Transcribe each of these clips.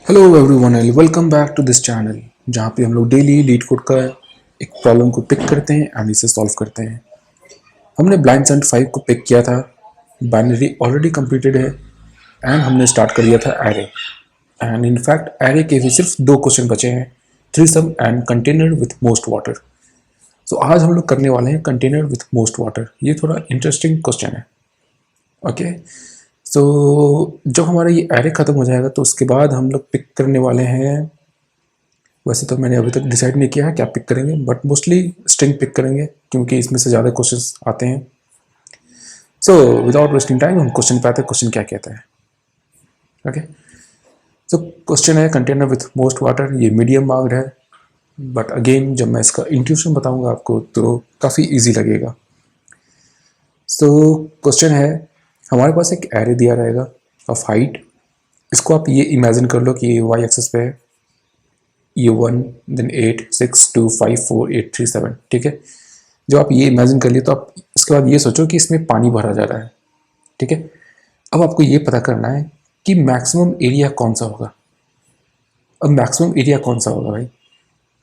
Hello everyone and welcome back to this channel जहाँ पे हम लोग डेली लीड कोड का एक प्रॉब्लम को पिक करते हैं एंड इसे सॉल्व करते हैं। हमने ब्लाइंड सेंट 5 को पिक किया था, बाइनरी ऑलरेडी कंप्लीटेड है एंड हमने स्टार्ट कर दिया था एरे। एंड इनफैक्ट एरे के भी सिर्फ दो क्वेश्चन बचे हैं, three sum and container with most water. So आज हम लोग करने वाले हैं कंटेनर विथ मोस्ट वाटर। ये थोड़ा इंटरेस्टिंग क्वेश्चन है। ओके, सो जब हमारा ये एरे ख़त्म हो जाएगा तो उसके बाद हम लोग पिक करने वाले हैं। वैसे तो मैंने अभी तक डिसाइड नहीं किया है क्या पिक करेंगे, बट मोस्टली स्ट्रिंग पिक करेंगे क्योंकि इसमें से ज़्यादा क्वेश्चंस आते हैं। सो विदाउट वेस्टिंग टाइम हम क्वेश्चन पे आते हैं। क्वेश्चन क्या कहता है? ओके, सो क्वेश्चन है कंटेनर विथ मोस्ट वाटर। ये मीडियम मार्क्ड है, बट अगेन जब मैं इसका इंट्यूशन बताऊंगा आपको तो काफ़ी ईजी लगेगा। सो क्वेश्चन है, हमारे पास एक एरे दिया रहेगा ऑफ हाइट। इसको आप ये इमेजिन कर लो कि वाई एक्सेस पे है ये 1 देन 8 6 2 5 4 8 3 7। ठीक है, जब आप ये इमेजिन कर लिए तो आप इसके बाद ये सोचो कि इसमें पानी भरा जा रहा है। ठीक है, अब आपको ये पता करना है कि मैक्सिमम एरिया कौन सा होगा। अब मैक्सिमम एरिया कौन सा होगा भाई,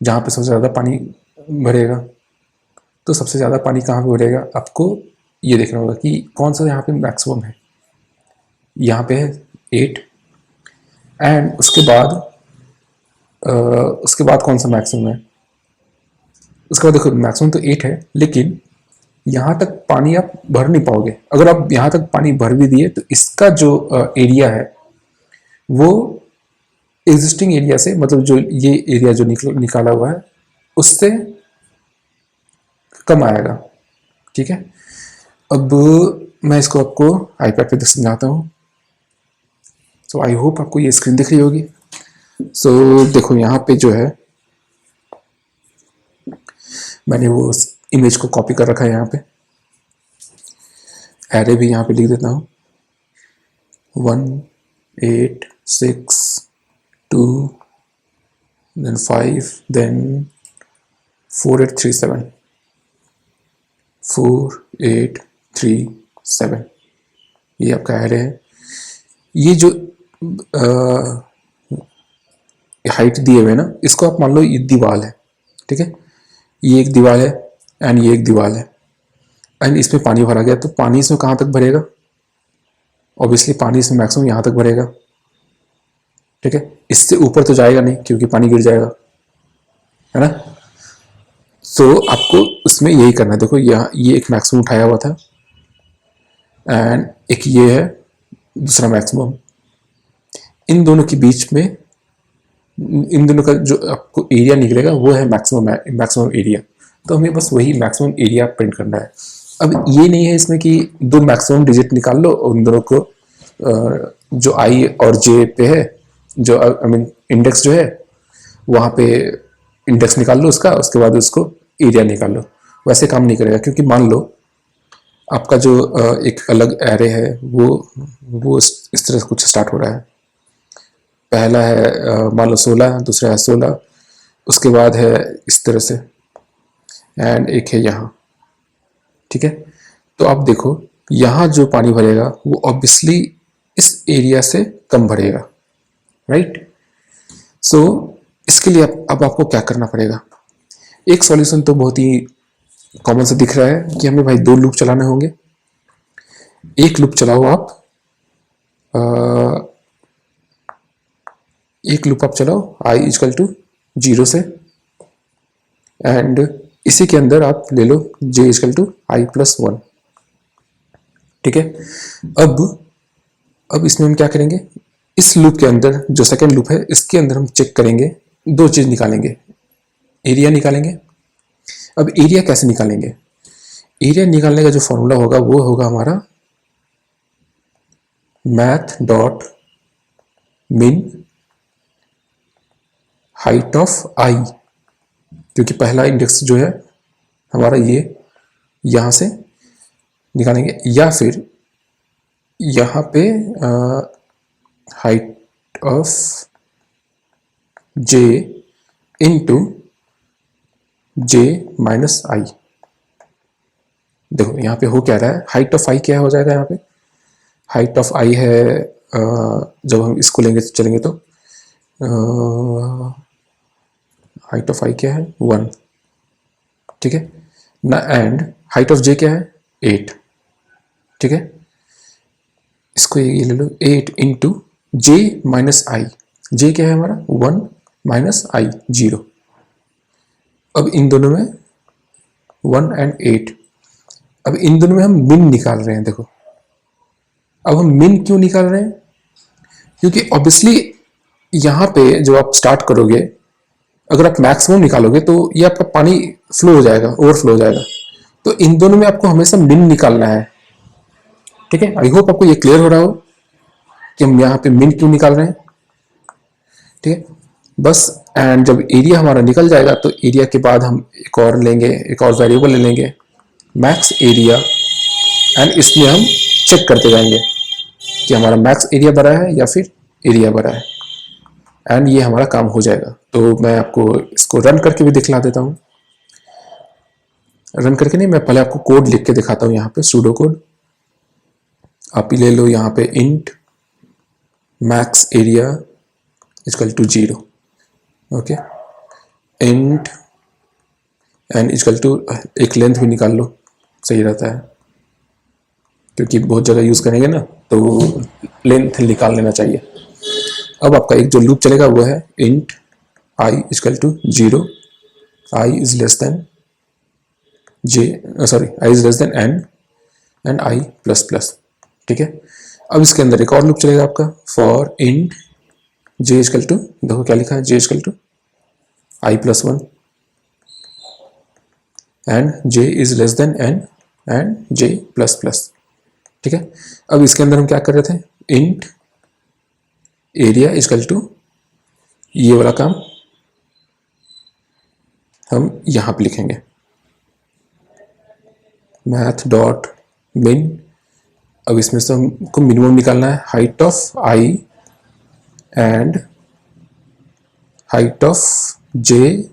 जहाँ पे सबसे ज़्यादा पानी भरेगा। तो सबसे ज़्यादा पानी कहाँ पे भरेगा, आपको ये देखना होगा कि कौन सा यहाँ पे मैक्सिमम है। यहाँ पे है 8 एंड उसके बाद कौन सा मैक्सिमम है। उसके बाद देखो मैक्सिमम तो 8 है, लेकिन यहाँ तक पानी आप भर नहीं पाओगे। अगर आप यहाँ तक पानी भर भी दिए तो इसका जो एरिया है वो एग्जिस्टिंग एरिया से, मतलब जो ये एरिया जो निकाला हुआ है उससे कम आएगा। ठीक है, अब मैं इसको आपको आईपैड पे समझाता हूँ। सो आई होप आपको ये स्क्रीन दिख रही होगी। सो देखो यहाँ पे जो है मैंने वो इमेज को कॉपी कर रखा है। यहाँ पे एरे भी यहाँ पे लिख देता हूँ 1 8 6 2 then 5 then 4 8 3 7 4 8 3 7। ये आपका एरे है। ये जो हाइट दिए हुए ना, इसको आप मान लो ये दीवार है। ठीक है, ये एक दीवार है एंड ये एक दीवार है एंड इसमें पानी भरा गया तो पानी इसमें कहाँ तक भरेगा। ऑब्वियसली पानी इसमें मैक्सिमम यहाँ तक भरेगा। ठीक है, इससे ऊपर तो जाएगा नहीं क्योंकि पानी गिर जाएगा, है ना। तो आपको उसमें यही करना है। देखो यहाँ ये एक मैक्सिमम उठाया हुआ था एंड एक ये है दूसरा मैक्सिमम। इन दोनों के बीच में इन दोनों का जो आपको एरिया निकलेगा वो है मैक्सिमम एरिया। तो हमें बस वही मैक्सिमम एरिया प्रिंट करना है। अब ये नहीं है इसमें कि दो मैक्सिमम डिजिट निकाल लो और उन दोनों को जो आई और जे पे है, जो आई मीन इंडेक्स जो है वहाँ पे इंडेक्स निकाल लो उसका, उसके बाद उसको एरिया निकाल लो। वैसे काम नहीं करेगा क्योंकि मान लो आपका जो एक अलग एरे है वो इस तरह से कुछ स्टार्ट हो रहा है। पहला है मान लो 16, दूसरा है 16, उसके बाद है इस तरह से एंड एक है यहाँ। ठीक है, तो आप देखो यहाँ जो पानी भरेगा वो ऑब्वियसली इस एरिया से कम भरेगा, राइट। सो इसके लिए अब आपको क्या करना पड़ेगा। एक सॉल्यूशन तो बहुत ही कॉमन से दिख रहा है कि हमें भाई दो लूप चलाने होंगे। एक लूप चलाओ आप, एक लूप आप चलाओ आई इजकल टू 0 से एंड इसी के अंदर आप ले लो j equal to i plus 1। ठीक है, अब इसमें हम क्या करेंगे, इस लूप के अंदर जो सेकंड लूप है इसके अंदर हम चेक करेंगे, दो चीज निकालेंगे, एरिया निकालेंगे। अब एरिया कैसे निकालेंगे, एरिया निकालने का जो फॉर्मूला होगा वो होगा हमारा math dot min height of i, क्योंकि पहला इंडेक्स जो है हमारा ये यहां से निकालेंगे, या फिर यहाँ पे height of j into J minus i. देखो यहाँ पे हो क्या रहा है, हाइट ऑफ आई क्या हो जाएगा, यहाँ पे हाइट ऑफ आई है जब हम इसको लेंगे चलेंगे तो हाइट ऑफ आई क्या है 1, ठीक है ना, एंड हाइट ऑफ जे क्या है 8, ठीक है। इसको ये ले लो 8 into J minus I, J क्या है हमारा 1 माइनस आई 0। अब इन दोनों में 1 एंड 8, अब इन दोनों में हम मिन निकाल रहे हैं। देखो अब हम मिन क्यों निकाल रहे हैं, क्योंकि ऑब्वियसली यहाँ पे जब आप स्टार्ट करोगे अगर आप मैक्सिमम निकालोगे तो ये आपका पानी फ्लो हो जाएगा, ओवरफ्लो हो जाएगा। तो इन दोनों में आपको हमेशा मिन निकालना है, ठीक है। आई होप आपको ये क्लियर हो रहा हो कि हम यहाँ पे मिन क्यों निकाल रहे हैं, ठीक है बस। एंड जब एरिया हमारा निकल जाएगा तो एरिया के बाद हम एक और लेंगे, एक और वेरिएबल ले लेंगे मैक्स एरिया, एंड इसमें हम चेक करते जाएंगे कि हमारा मैक्स एरिया बड़ा है या फिर एरिया बड़ा है, एंड ये हमारा काम हो जाएगा। तो मैं आपको इसको रन करके भी दिखला देता हूँ। रन करके नहीं, मैं पहले आपको कोड लिख के दिखाता हूँ। यहाँ पे सूडो कोड आप ही ले लो, यहाँ पे int max area equal to 0, okay, int end equal to एक लेंथ भी निकाल लो, सही रहता है क्योंकि बहुत जगह यूज करेंगे ना, तो लेंथ निकाल लेना चाहिए। अब आपका एक जो लूप चलेगा वो है int I equal to 0, i is less than j, sorry i is less than n and i plus plus, ठीक है। अब इसके अंदर एक और लूप चलेगा आपका for int j equal to, देखो क्या लिखा है, j equal to i plus 1 and j is less than n and j plus plus, ठीक है। अब इसके अंदर हम क्या कर रहे थे, इंट एरिया इक्वल टू ये वाला काम हम यहां पे लिखेंगे मैथ डॉट मिन। अब इसमें से हमको मिनिमम निकालना है height of i and height of j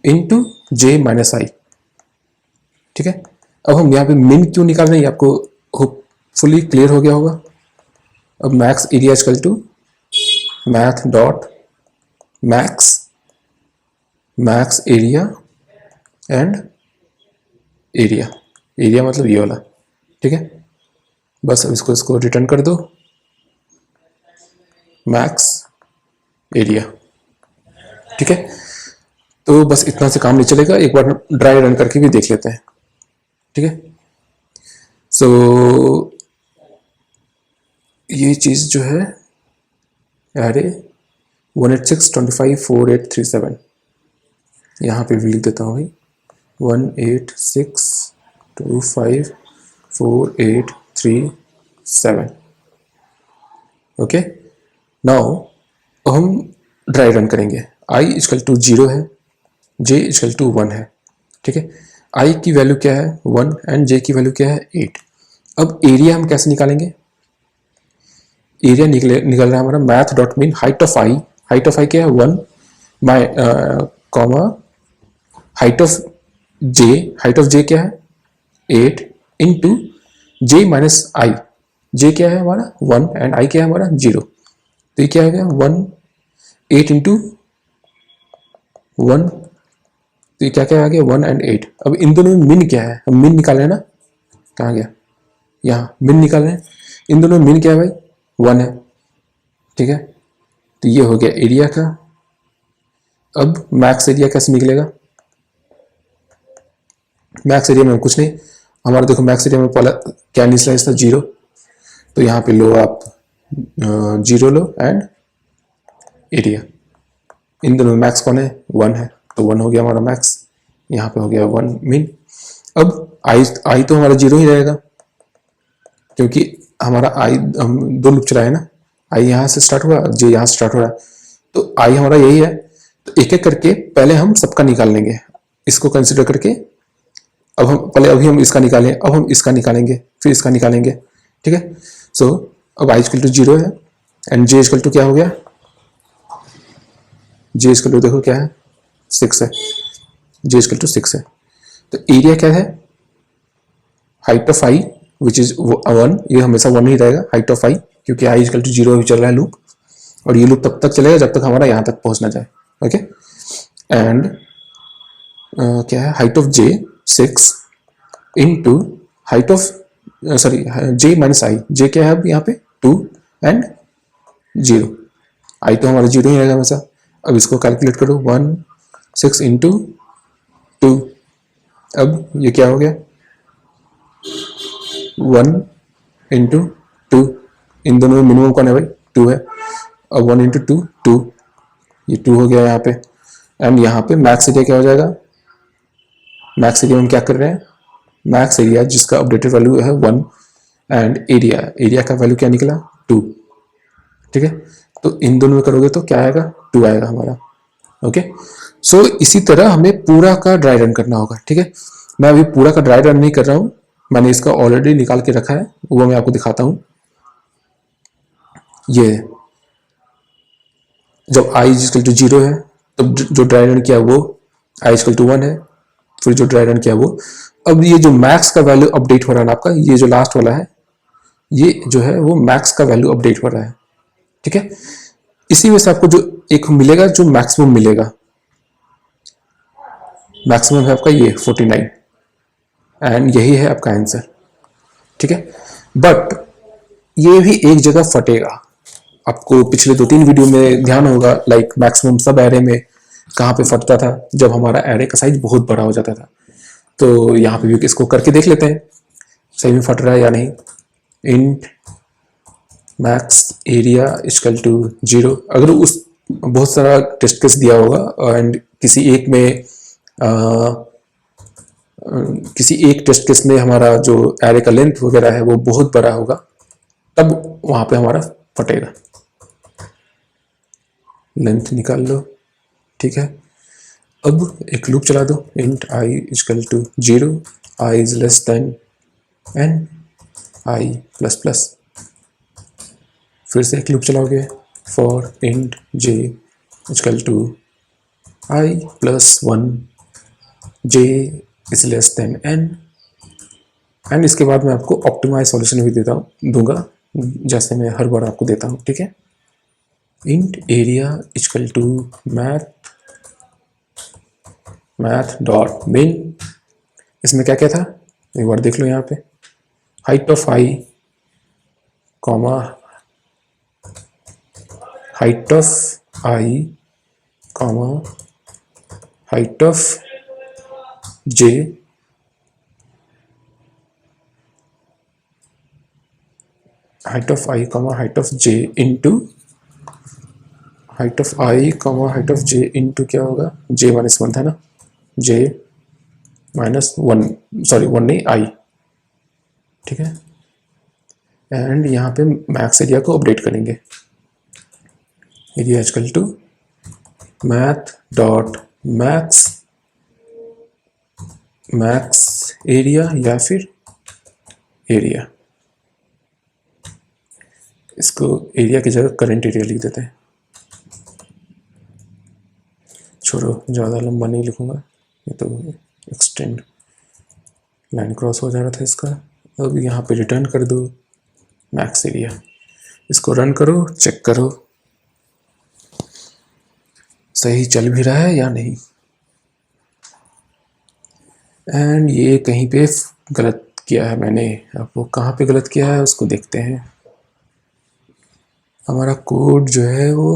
into J minus आई, ठीक है। अब हम यहाँ पे मिन क्यों निकाल रहे हैं आपको होपफुली क्लियर हो गया होगा। अब max area equal to math dot max, max area and area, area मतलब ये वाला, ठीक है। बस अब इसको रिटर्न कर दो मैक्स एरिया, ठीक है। तो बस इतना से काम नहीं चलेगा, एक बार ड्राई रन करके भी देख लेते हैं, ठीक है। सो ये चीज जो है अरे 186254837, यहाँ पे भी लिख देता हूँ भाई 186254837, ओके। नाउ हम ड्राई रन करेंगे, आई इक्वल टू 0 है, जे इक्वल टू 1 है, ठीक है। आई की वैल्यू क्या है 1 एंड जे की वैल्यू क्या है 8। अब एरिया हम कैसे निकालेंगे, एरिया निकल रहा है हमारा math dot min height of I, height of I क्या है 1 my comma height of J, height of J क्या है 8 into J minus I, J क्या है हमारा 1 एंड आई क्या है हमारा 0, तो ये क्या हो गया 1 8 इंटू 1, तो ये क्या क्या आ गया 1 एंड 8। अब इन दोनों में मिन क्या है, हम मिन निकाल रहे हैं ना, कहाँ गया, यहाँ मिन निकाल रहे हैं। इन दोनों में मिन क्या है भाई 1 है, ठीक है। तो ये हो गया एरिया का। अब मैक्स एरिया कैसे निकलेगा, मैक्स एरिया में कुछ नहीं, हमारा देखो मैक्स एरिया में पहला क्या इनिशियलाइज था 0, तो यहाँ पे लो आप 0 लो एंड एरिया, इन दोनों में मैक्स कौन है 1 है, तो 1 हो गया हमारा मैक्स, यहाँ पे हो गया 1 मिन। अब आई तो हमारा 0 ही रहेगा क्योंकि हमारा आई हम दो लूप चलाए ना, आई यहाँ से स्टार्ट हुआ, जे यहाँ से स्टार्ट हो रहा है, तो आई हमारा यही है। तो एक एक करके पहले हम सबका निकाल लेंगे, इसको कंसिडर करके। अब हम पहले अभी हम इसका निकालें, अब हम इसका निकालेंगे, फिर इसका निकालेंगे, ठीक है। सो अब आई इक्वल टू 0 है एंड जे इक्वल टू क्या हो गया, जे इक्वल टू देखो क्या है 6 है, जे इक्वल टू 6 है। तो एरिया क्या है height of I which is 1, ये हमेशा 1 ही रहेगा हाइट ऑफ आई क्योंकि आई इक्वल टू 0 अभी चल रहा है लूप, और ये लूप तब तक चलेगा जब तक हमारा यहाँ तक पहुँचना जाए। ओके, एंड क्या है, height of J 6 into height of sorry J minus I, J क्या है अब यहाँ पे 2 एंड 0, आई तो हमारा 0 ही रहेगा हमेशा। अब इसको कैलकुलेट करो, 1 6 इंटू 2, अब ये क्या हो गया 1 इंटू 2, इन दोनों में मिनिमम कौन है भाई 2 है। अब 1 इंटू 2 2, ये 2 हो गया यहाँ पे। एंड यहाँ पे मैक्स एरिया क्या हो जाएगा, मैक्स एरिया हम क्या कर रहे हैं, मैक्स एरिया जिसका अपडेटेड वैल्यू है 1 एंड एरिया, एरिया का वैल्यू क्या निकला 2। ठीक है, तो इन दोनों में करोगे तो क्या आएगा 2 आएगा हमारा। ओके, सो इसी तरह हमें पूरा का ड्राई रन करना होगा। ठीक है, मैं अभी पूरा का ड्राई रन नहीं कर रहा हूँ, मैंने इसका ऑलरेडी निकाल के रखा है, वो मैं आपको दिखाता हूँ। ये जब आई इक्वल टू 0 है तब जो ड्राई रन किया वो आई इक्वल टू 1 है, फिर जो ड्राई रन किया वो। अब ये जो मैक्स का वैल्यू अपडेट हो रहा है ना आपका, ये जो लास्ट वाला है ये जो है वो मैक्स का वैल्यू अपडेट हो रहा है। ठीक है, इसी में से आपको जो एक मिलेगा जो मैक्सिमम मिलेगा, मैक्सिमम है आपका ये 49 एंड यही है आपका आंसर। ठीक है, बट ये भी एक जगह फटेगा, आपको पिछले 2-3 वीडियो में ध्यान होगा, लाइक मैक्सिमम सब एरे में कहाँ पे फटता था, जब हमारा एरे का साइज बहुत बड़ा हो जाता था। तो यहाँ पे भी इसको करके देख लेते हैं सही में फट रहा है या नहीं। Int max area equal to 0, अगर उस बहुत सारा टेस्ट केस दिया होगा एंड किसी एक टेस्ट केस में हमारा जो एरे का लेंथ वगैरह है वो बहुत बड़ा होगा, तब वहां पे हमारा फटेगा। लेंथ निकाल लो। ठीक है, अब एक लूप चला दो, int I equal to 0, i is less than n i plus plus, फिर से एक लूप चलाओगे, for int j equal to i plus 1, j is less than n, and इसके बाद मैं आपको ऑप्टिमाइज सॉल्यूशन भी दूंगा जैसे मैं हर बार आपको देता हूँ। ठीक है, int area equal to math dot min, इसमें क्या क्या था एक बार देख लो यहाँ पे, height of I comma height of I comma height of J height of I comma height of j into height of I comma height of j into क्या होगा, जे माइनस 1 था ना, जे माइनस 1, सॉरी 1 नहीं आई। ठीक है, एंड यहाँ पे max area को अपडेट करेंगे, area equal to math dot max max area या फिर एरिया, इसको एरिया की जगह करंट एरिया लिख देते हैं, छोड़ो ज़्यादा लंबा नहीं लिखूंगा, ये तो एक्सटेंड लाइन क्रॉस हो जा रहा था इसका। अब यहाँ पे रिटर्न कर दो मैक्स एरिया, इसको रन करो, चेक करो सही चल भी रहा है या नहीं। एंड ये कहीं पे गलत किया है मैंने, अब वो कहाँ पे गलत किया है उसको देखते हैं। हमारा कोड जो है वो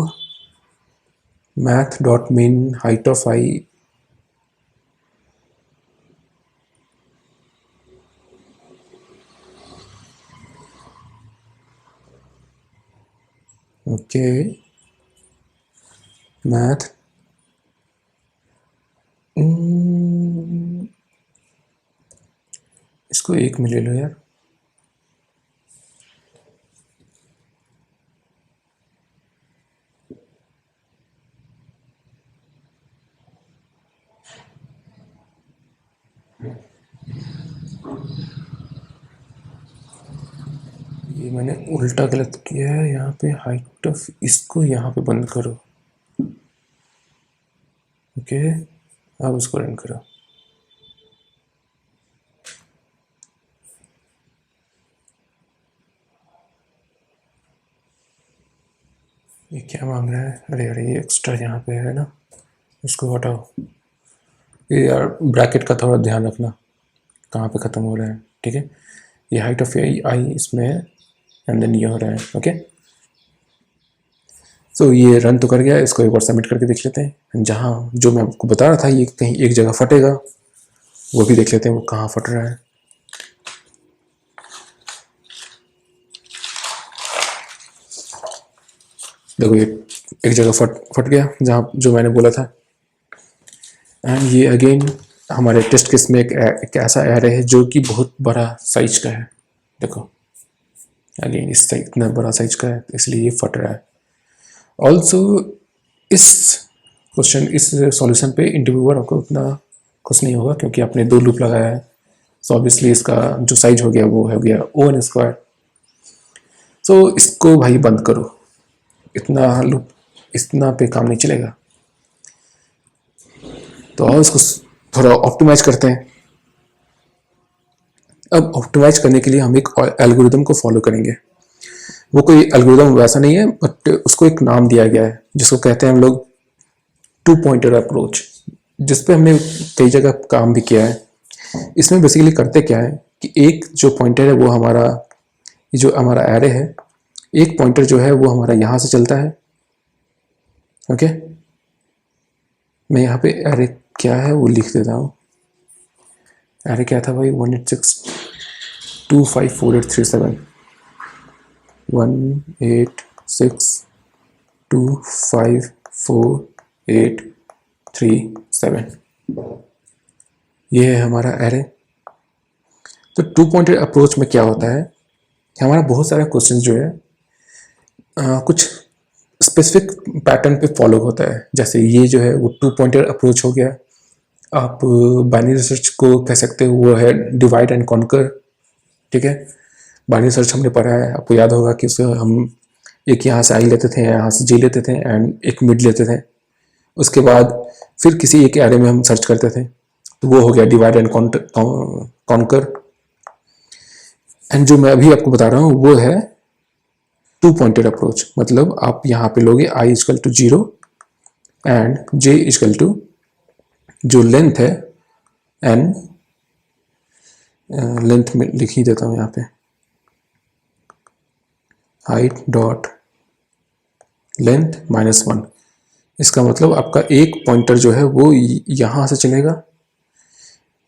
math dot min height of I, okay math इसको एक में ले लो यार, ये मैंने उल्टा गलत किया है, यहाँ पे हाइट ऑफ इसको यहाँ पे बंद करो। ओके, अब उसको रन करो। ये क्या मांग रहा है? अरे अरे, ये एक्स्ट्रा यहाँ पे है ना, इसको हटाओ। ये यार ब्रैकेट का थोड़ा ध्यान रखना, कहाँ पे ख़त्म हो रहा है। ठीक है, ये हाइट ऑफ आई इसमें है एंड देन ये हो रहा है। ओके, सो ये रन तो कर गया, इसको एक बार सबमिट करके देख लेते हैं। जहाँ जो मैं आपको बता रहा था ये कहीं एक जगह फटेगा, वो भी देख लेते हैं वो कहाँ फट रहा है। देखो ये एक जगह फट गया जहाँ जो मैंने बोला था। एंड ये अगेन हमारे टेस्ट केस में एक ऐसा एरे है जो कि बहुत बड़ा साइज का है। देखो अगेन इतना बड़ा साइज का है इसलिए ये फट रहा है। ऑल्सो इस इस सॉल्यूशन पे इंटरव्यूअर आपको उतना खुश नहीं होगा क्योंकि आपने 2 लूप लगाया है। सो ऑब्वियसली इसका जो साइज हो गया वो हो गया O(n²). सो इसको भाई बंद करो, इतना लूप इतना पे काम नहीं चलेगा। तो आओ इसको थोड़ा ऑप्टिमाइज करते हैं। अब ऑप्टिमाइज करने के लिए हम एक एल्गोरिदम को फॉलो करेंगे। वो कोई एल्गोरिदम वैसा नहीं है बट उसको एक नाम दिया गया है जिसको कहते हैं हम लोग 2 पॉइंटर अप्रोच, जिसपे हमने कई जगह काम भी किया है। इसमें बेसिकली करते क्या है कि एक जो पॉइंटर है वो हमारा जो हमारा एरे है, एक पॉइंटर जो है वो हमारा यहाँ से चलता है। ओके, मैं यहाँ पे एरे क्या है वो लिख देता हूँ। एरे क्या था भाई? 186254837 186254837 ये है हमारा एरे। तो 2 पॉइंटेड अप्रोच में क्या होता है, हमारा बहुत सारा क्वेश्चन जो है कुछ स्पेसिफिक पैटर्न पे फॉलो होता है। जैसे ये जो है वो 2 पॉइंटेड अप्रोच हो गया। आप बाइनरी रिसर्च को कह सकते हो वो है डिवाइड एंड कॉन्कर। ठीक है, बाइनरी सर्च हमने पढ़ा है, आपको याद होगा कि उसमें हम एक यहाँ से आई लेते थे, यहाँ से जी लेते थे एंड एक मिड लेते थे। उसके बाद फिर किसी एक एरे में हम सर्च करते थे, तो वो हो गया डिवाइड एंड कॉन्कर। एंड जो मैं अभी आपको बता रहा हूँ वो है 2 पॉइंटेड अप्रोच। मतलब आप यहाँ पे लोगे i equal to 0 and j equal to जो लेंथ है n, लेंथ में लिख ही देता हूँ यहाँ पे, हाइट डॉट लेंथ -1। इसका मतलब आपका एक पॉइंटर जो है वो यहाँ से चलेगा,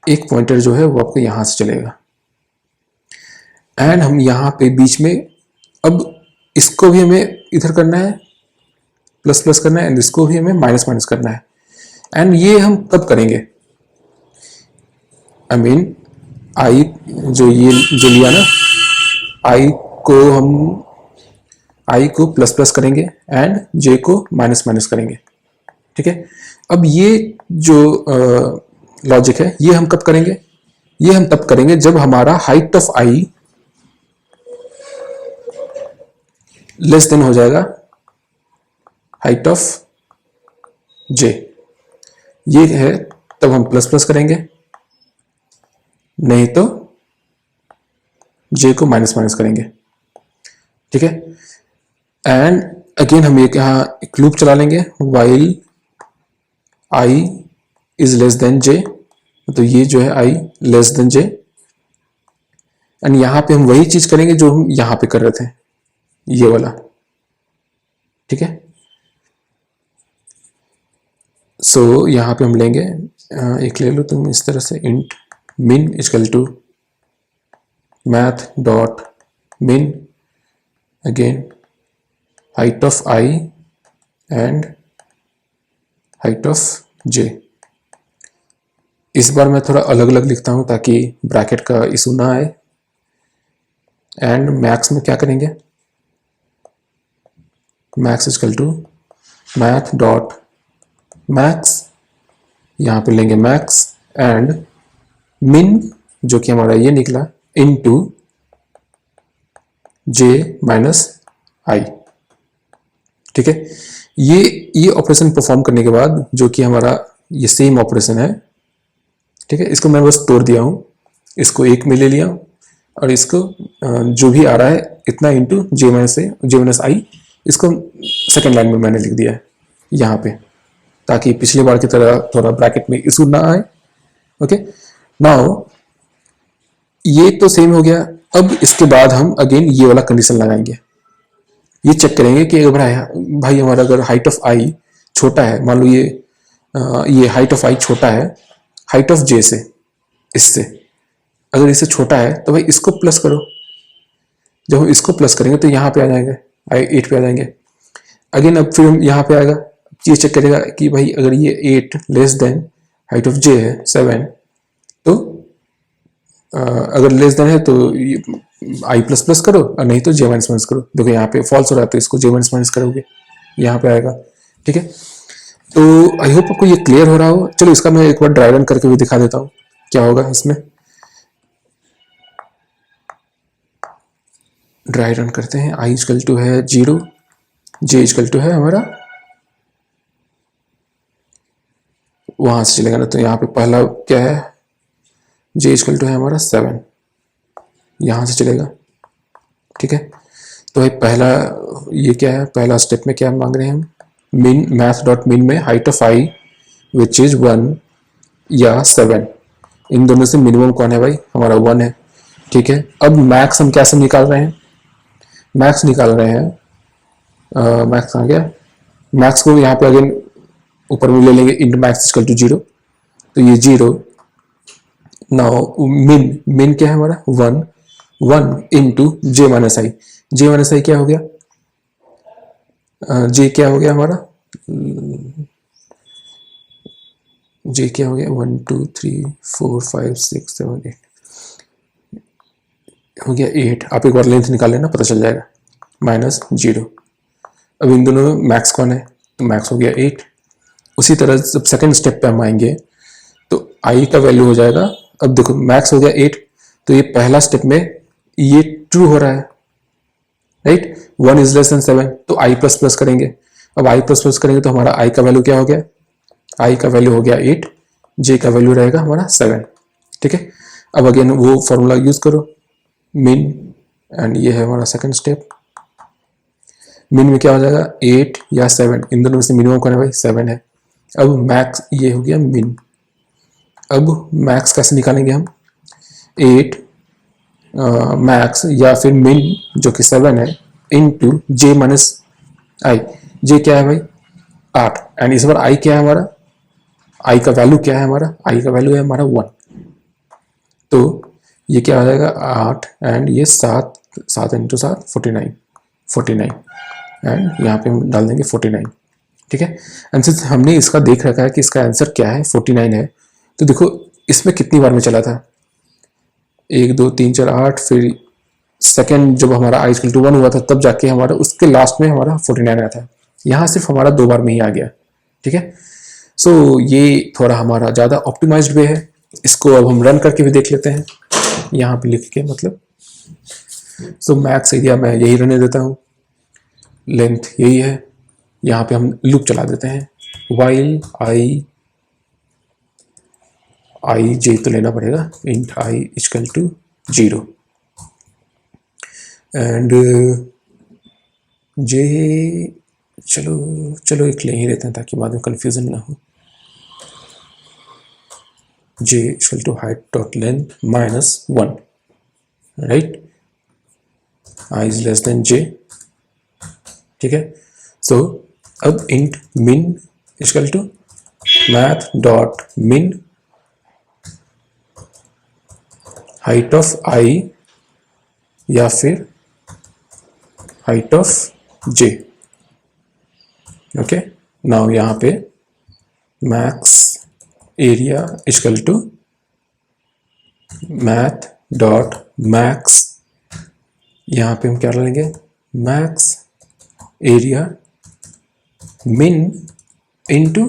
एक पॉइंटर जो है वो आपको यहाँ से चलेगा। एंड हम यहाँ पे बीच में अब इसको भी हमें इधर करना है, प्लस प्लस करना है, एंड इसको भी हमें माइनस माइनस करना है। एंड ये हम कब करेंगे? आई मीन आई जो ये जो लिया ना, आई को प्लस प्लस करेंगे एंड जे को माइनस माइनस करेंगे। ठीक है, अब ये जो लॉजिक है ये हम कब करेंगे? ये हम तब करेंगे जब हमारा height of I less then हो जाएगा हाइट ऑफ जे। ये है तब हम प्लस प्लस करेंगे, नहीं तो जे को माइनस माइनस करेंगे। ठीक है, एंड अगेन हम एक यहाँ एक लूप चला लेंगे, while I is less than J. तो ये जो है I less than J, and यहाँ पे हम वही चीज करेंगे जो हम यहाँ पे कर रहे थे, ये वाला। ठीक है, सो यहाँ पे हम लेंगे एक ले लो तुम इस तरह से, int min equal to math dot min again height of i and height of j। इस बार मैं थोड़ा अलग अलग लिखता हूं ताकि ब्रैकेट का इशू ना आए। एंड मैक्स में क्या करेंगे? Max equal to math dot max, यहाँ पे लेंगे मैक्स एंड min जो कि हमारा ये निकला इनटू j माइनस आई। ठीक है, ये ऑपरेशन परफॉर्म करने के बाद जो कि हमारा ये सेम ऑपरेशन है। ठीक है, इसको मैं बस तोड़ दिया हूँ, इसको एक में ले लिया और इसको जो भी आ रहा है इतना इंटू जे माइनस आई इसको सेकेंड लाइन में मैंने लिख दिया है यहाँ पे, ताकि पिछली बार की तरह थोड़ा ब्रैकेट में इशू ना आए। ओके, नाउ ये तो सेम हो गया। अब इसके बाद हम अगेन ये वाला कंडीशन लगाएंगे, ये चेक करेंगे कि अगर भाई हमारा अगर हाइट ऑफ आई छोटा है, मान लो ये हाइट ऑफ आई छोटा है हाइट ऑफ जे से, इससे अगर इससे छोटा है तो भाई इसको प्लस करो। जब हम इसको प्लस करेंगे तो यहाँ पे आ जाएंगे, 8 पे आ जाएंगे। अगेन अब फिर हम यहाँ पे आएगा, ये चेक करेगा कि भाई अगर ये 8 लेस देन हाइट ऑफ जे है 7, तो अगर लेस देन है तो आई प्लस प्लस करो, और नहीं तो जे माइनस माइनस करो। देखो यहाँ पे फॉल्स हो रहा है तो इसको जे माइनस माइनस करोगे, यहाँ पे आएगा। ठीक है, तो आई होप आपको ये क्लियर हो रहा हो। चलो इसका मैं एक बार ड्राई रन करके भी दिखा देता हूँ क्या होगा इसमें। ड्राई रन करते हैं। आई इक्वल टू है 0, जे इक्वल टू है हमारा, वहां से चलेगा ना, तो यहाँ पे पहला क्या है, जे इक्वल टू है हमारा 7, यहां से चलेगा। ठीक है, तो भाई पहला ये क्या है, पहला स्टेप में क्या मांग रहे हैं हम, मिन मैथ डॉट मिन में height of I which is 1 या 7, इन दोनों से मिनिमम कौन है भाई, हमारा 1 है। ठीक है, अब मैक्स हम कैसे निकाल रहे हैं, मैक्स निकाल रहे हैं, मैक्स आ गया, मैक्स को यहाँ पे अगेन ऊपर में ले लेंगे, इंटू मैक्स इक्वल टू 0, तो ये 0। नाउ मिन क्या है हमारा 1 into J minus I, J minus आई क्या हो गया, जे क्या हो गया हमारा, जे क्या हो गया 1 2 3 4 5 6 7 8 हो गया 8। आप एक बार लेंथ निकाल लेना, पता चल जाएगा, -0। अब इन दोनों में मैक्स कौन है, तो मैक्स हो गया 8। उसी तरह जब सेकंड स्टेप पे हम आएंगे तो आई का वैल्यू हो जाएगा, अब देखो मैक्स हो गया 8, तो ये पहला स्टेप में ये ट्रू हो रहा है, राइट, 1 इज लेस देन 7, तो आई प्लस प्लस करेंगे। अब आई प्लस प्लस करेंगे तो हमारा आई का वैल्यू क्या हो गया, आई का वैल्यू हो गया 8, जे का वैल्यू रहेगा हमारा 7। ठीक है, अब अगेन वो फॉर्मूला यूज करो, मिन, एंड ये है हमारा सेकंड स्टेप। मिन में क्या हो जाएगा 8 या 7, इन दोनों में से मिनिमम कौन है भाई, 7 है। अब मैक्स ये हो गया मिन। अब मैक्स कैसे निकालेंगे हम, 8 मैक्स या फिर मिन जो कि 7 है into J minus I, J क्या है भाई 8, एंड इस बार आई क्या है हमारा, आई का वैल्यू क्या है हमारा, आई का वैल्यू है हमारा 1, तो ये क्या हो जाएगा 8 एंड ये 7 इंटू 7 49 एंड यहाँ पे हम डाल देंगे 49। ठीक है, एंड सिंस हमने इसका देख रखा है कि इसका आंसर क्या है 49 है, तो देखो इसमें कितनी बार में चला था, 1 2 3 4 8, फिर सेकेंड जब हमारा आई इक्वल टू 1 हुआ था तब जाके हमारा उसके लास्ट में हमारा 49 आया था, यहाँ सिर्फ हमारा 2 बार में ही आ गया। ठीक है, सो ये थोड़ा हमारा ज़्यादा ऑप्टिमाइज्ड वे है। इसको अब हम रन करके भी देख लेते हैं, यहाँ पे लिख के मतलब। सो मैक्स एरिया मैं यही रहने देता हूँ, लेंथ यही है, यहाँ पे हम लूप चला देते हैं, वाइल आई जे तो लेना पड़ेगा, int I equal to 0 and J, चलो एक ले ही रहते हैं ताकि बाद में कंफ्यूजन ना हो। J equal to height dot length -1, right, I is less than J. ठीक है, सो अब int min equal to math dot min height of I या फिर height of J. Okay, now यहाँ पे max area equal to math dot max, यहाँ पे हम क्या डालेंगे, मैक्स एरिया मिन इंटू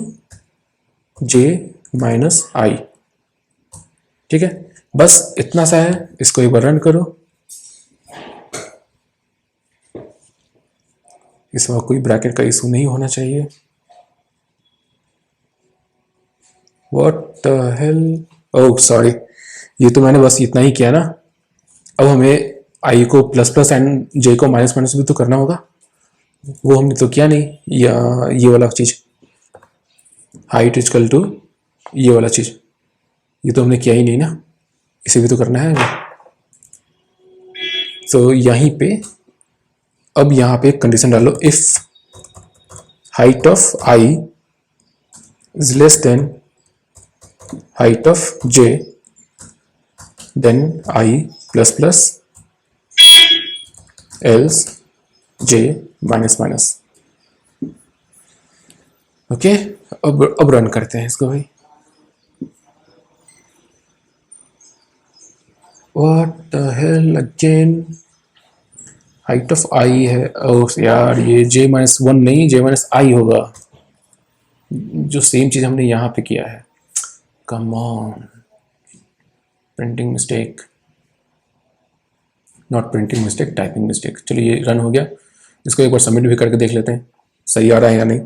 जे माइनस आई। ठीक है, बस इतना सा है, इसको एक बार रन करो। इसमें कोई ब्रैकेट का इशू नहीं होना चाहिए। What the hello, oh sorry, ये तो मैंने बस इतना ही किया ना। अब हमें आई को प्लस प्लस एंड जे को माइनस माइनस भी तो करना होगा, वो हमने तो किया नहीं, या ये वाला चीज़ हाइट इजकल टू ये वाला चीज़, ये तो हमने किया ही नहीं ना, इसे भी तो करना है हमें। तो यहीं पे अब यहाँ पे एक कंडीशन डालो, if height of I is less than height of J then I plus plus else J minus minus. Okay, अब रन करते हैं इसको भाई। What the hell again, height of I है, ओह यार ये जे माइनस वन नहीं, जे माइनस आई होगा, जो सेम चीज़ हमने यहाँ पे किया है। Come on, printing mistake, not printing mistake, typing mistake. चलिए ये रन हो गया, इसको एक बार सबमिट भी करके देख लेते हैं सही आ रहा है या नहीं।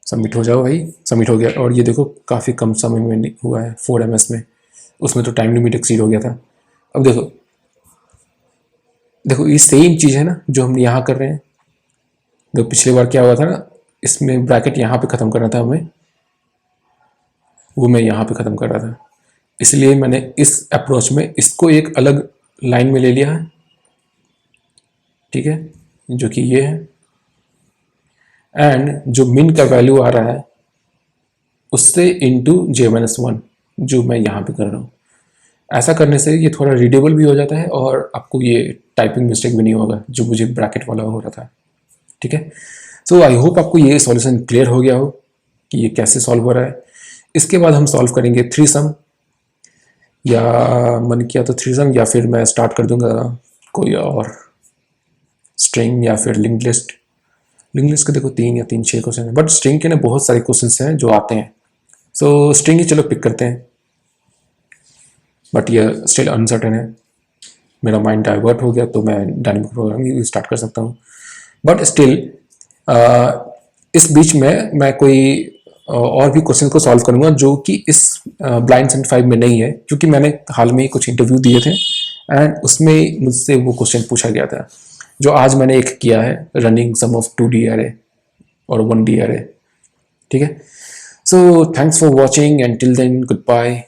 सबमिट हो जाओ भाई, सबमिट हो गया। और ये देखो काफ़ी कम समय में हुआ है, 4 ms में, उसमें तो टाइम लिमिट एक्सीड हो गया था। अब देखो देखो ये सेम चीज़ है ना जो हम यहाँ कर रहे हैं। देखो पिछली बार क्या हुआ था ना, इसमें ब्रैकेट यहाँ पे ख़त्म करना था हमें, वो मैं यहाँ पे ख़त्म कर रहा था, इसलिए मैंने इस अप्रोच में इसको एक अलग लाइन में ले लिया है, ठीक है, जो कि ये है। एंड जो मिन का वैल्यू आ रहा है उससे इंटू जे माइनस वन, जो मैं यहाँ पे कर रहा हूँ। ऐसा करने से ये थोड़ा रीडेबल भी हो जाता है और आपको ये टाइपिंग मिस्टेक भी नहीं होगा जो मुझे ब्रैकेट वाला हो रहा था, ठीक है। सो आई होप आपको ये सॉल्यूशन क्लियर हो गया हो कि ये कैसे सॉल्व हो रहा है। इसके बाद हम सॉल्व करेंगे थ्री सम, या मन किया तो थ्री सम, या फिर मैं स्टार्ट कर दूंगा कोई और स्ट्रिंग या फिर लिंक लिस्ट। लिंक लिस्ट के देखो 3 या 6 क्वेश्चन है, बट स्ट्रिंग के ना बहुत सारे क्वेश्चन हैं जो आते हैं। सो स्ट्रिंग ही चलो पिक करते हैं, बट ये स्टिल अनसर्टेन है। मेरा माइंड डाइवर्ट हो गया तो मैं डायनेमिक प्रोग्रामिंग स्टार्ट कर सकता हूँ, बट स्टिल इस बीच में मैं कोई और भी क्वेश्चन को सॉल्व करूंगा जो कि इस ब्लाइंड 75 में नहीं है, क्योंकि मैंने हाल में ही कुछ इंटरव्यू दिए थे एंड उसमें मुझसे वो क्वेश्चन पूछा गया था, जो आज मैंने एक किया है, running some of 2D array और 1D array, ठीक है। So thanks for watching and till then good bye.